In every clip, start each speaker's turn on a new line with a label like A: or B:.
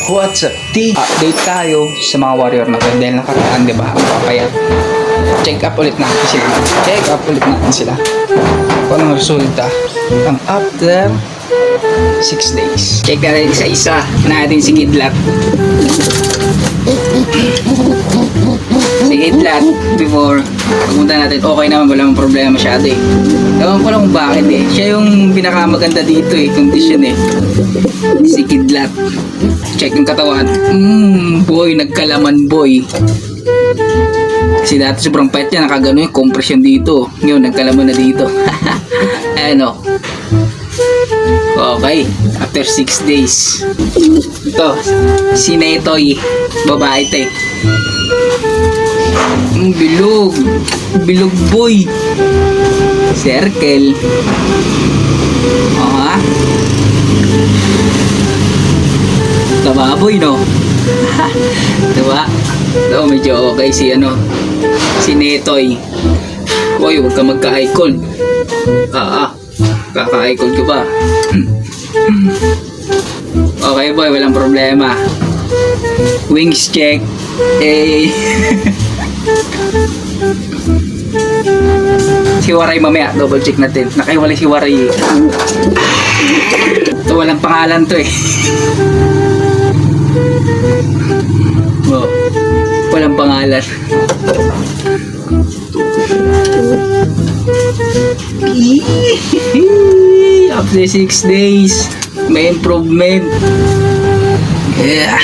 A: What's up, T? Update tayo sa mga warrior natin dahil nakaraan, di ba? Kaya check up ulit natin sila. Kung anong resulta ang after 6 days. Check natin isa-isa natin si Kidlat. Si Kidlat, before pagpunta natin, okay naman, walang problema masyado eh. Ewan ko lang kung bakit eh. Siya yung pinakamaganda dito eh, condition eh. Si Kidlat. Check yung katawan. Boy, nagkalaman boy. Kasi dati sobrang payat niya, nakagano yung compression dito. Ngayon, nagkalaman na dito. Ano? Okay, after 6 days. Ito, si Netoy. Babae ito eh. Bilog. Bilog boy. Circle. Aha. Kababoy, no? Diba? Ito, medyo okay si si Netoy. Uy, huwag ka magka-icon. Kaka-icon ka ba? Okay boy, walang problema. Wings check. Si Waray mamaya, double check natin. Nakaiwalay si Waray. Ito, walang pangalan to eh. Oh, walang pangalan. After 6 days, may improvement. Yeah.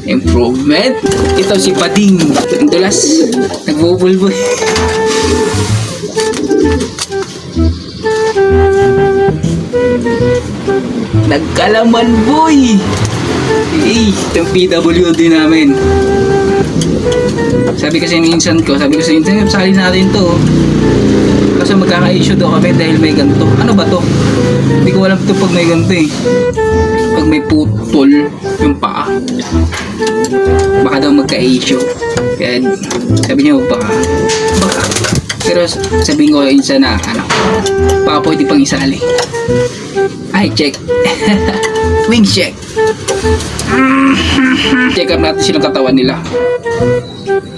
A: Improvement. Ito si Pading. Ang dulas. Nagbubulboy. Nagkalaman boy. Itong PWD namin. Sabi kasi ng insan ko, sabi ko sa internet, sali natin to. Kasi magkaka-issue daw kami dahil may ganito. Ano ba to? Hindi ko alam to pag may ganito eh. Pag may putol yung paa, baka daw magka-issue. Kaya sabi niya, baka. Pero sabihin ko insan na, baka pwede pang isali. Ay, check. Wings check. Check up natin silang katawan nila.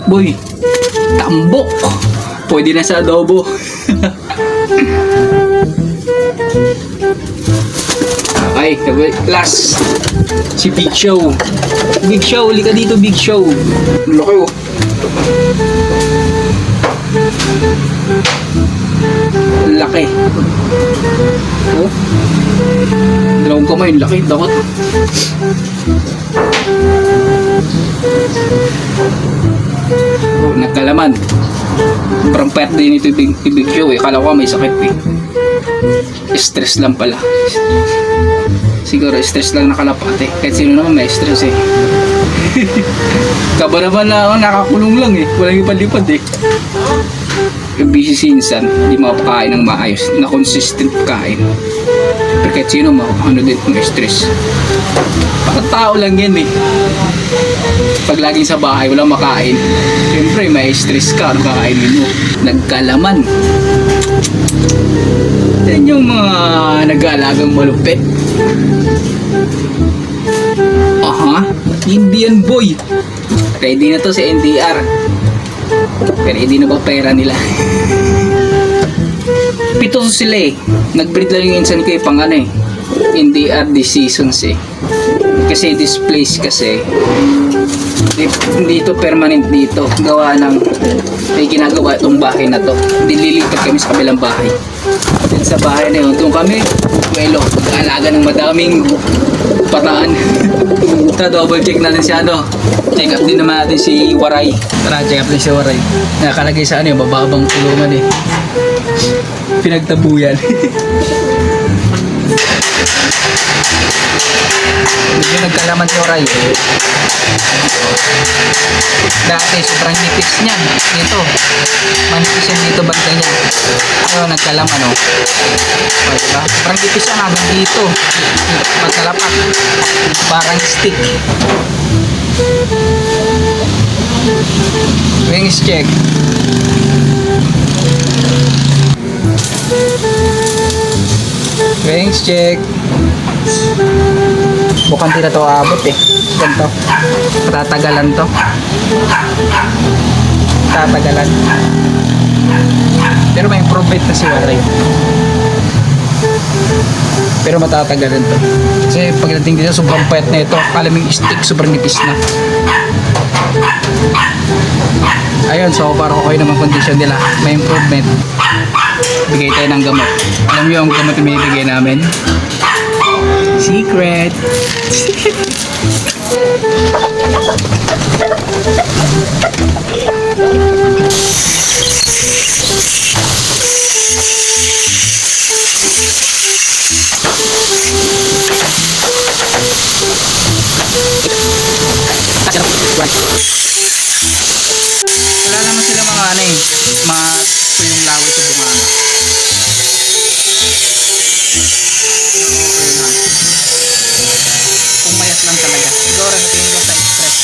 A: Boy, tambok. Pwede na sa adobo. Okay, last. Si Big Show. Big Show, uli ka dito, Big Show. Laki oh. Laki. Oh. Dalawang kamay, laki, dakot. Oh, nagkalaman. Parang pet din ito Big Show eh. Kala ko may sakit eh. Stress lang pala. Siguro stress lang nakalapat eh. Kahit sino naman may stress eh. Kaba naman na ako, nakakulong lang eh. Walang ipad-lipad eh. Yung busy sinsan, hindi makapakain ng maayos. Na consistent kain. Pero kahit sino din may stress. Bakit tao lang yan eh. Pag laging sa bahay, walang makain. Siyempre, may stress ka. Anong kakainin mo? Nagkalaman. Yan yung mga nag-aalagang malupit. Aha, Indian boy. Ready na to si NDR. Pero hindi na ba pera nila? Pito sila eh. Nag-breed lang yung insan ko pang NDR this seasons eh. Kasi this place kasi dito permanent dito. Gawa ng may ginagawa itong bahay na to. Dililipat kami sa kabilang bahay. Then sa bahay na yun, doon kami mag-aalaga ng madaming pataan. Tara, double check natin si check up din naman natin si Waray. Tara, check up din si Waray. Nakalagay sa bababang kulungan eh. Pinagtabuyan. Medyo nagkalaman si Waray eh. Dati sobrang nipis niya dito. Manipis yan dito banda niya. Pero nagkalaman oh. O, diba? Sobrang nipis yan hanggang dito. Magkalapat. Parang stick. Wings check. Wings check. Mukhang di na to aabot eh. Ganito. Matatagalan to. Tatagalan. Pero may improvement na si Waray. Pero matatagalan to. Kasi pagdating dito, sobrang payat na ito. Alam yung stick, sobrang nipis na. Ayun, so para okay naman condition nila. May improvement. Bigay tayo ng gamot. Alam niyo ang gamot na binibigay namin? Secret. Wala naman sila mga ano eh, mato yung laway sa bunganga. Pumayat lang talaga. Siguro sa tingin ko sa stress.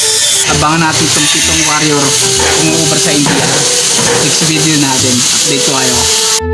A: Abangan natin itong pitong warrior kung over sa India. Next video natin. Update ko kayo.